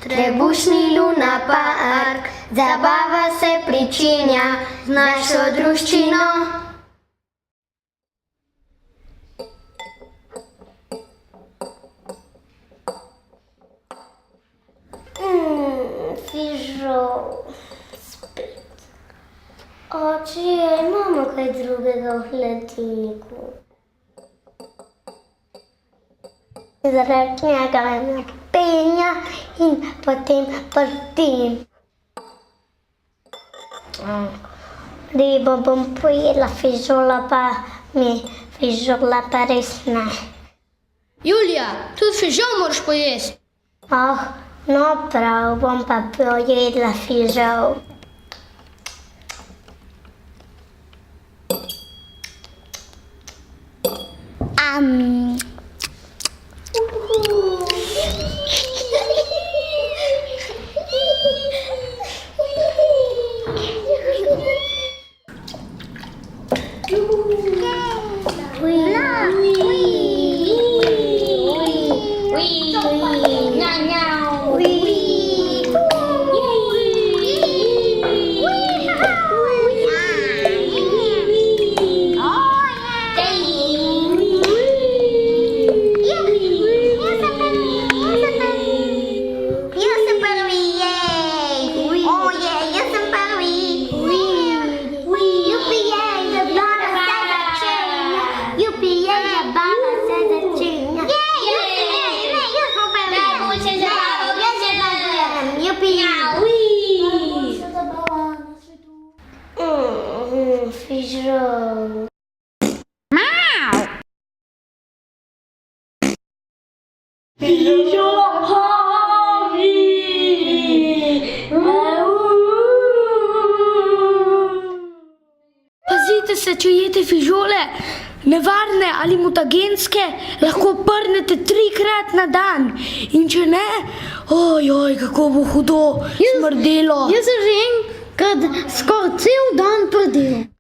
Trebušni Luna Park, zabava se pričenja z našo druščino. Fižol, spet. Oči, imamo kaj drugega v hladilniku. Zaradi njega napenja in potem prtim. Ribo bom pojedla, fižola pa res ne. Julija, tudi fižol moraš pojesti. No prav, bom pa pojedla fižol. Fižol. Pazite se, če jete fižole, nevarne ali mutagenske, lahko prnete 3-krat na dan. In če ne, kako bo hudo smrdelo. Jaz sem že enkrat skoraj cel dan prdel.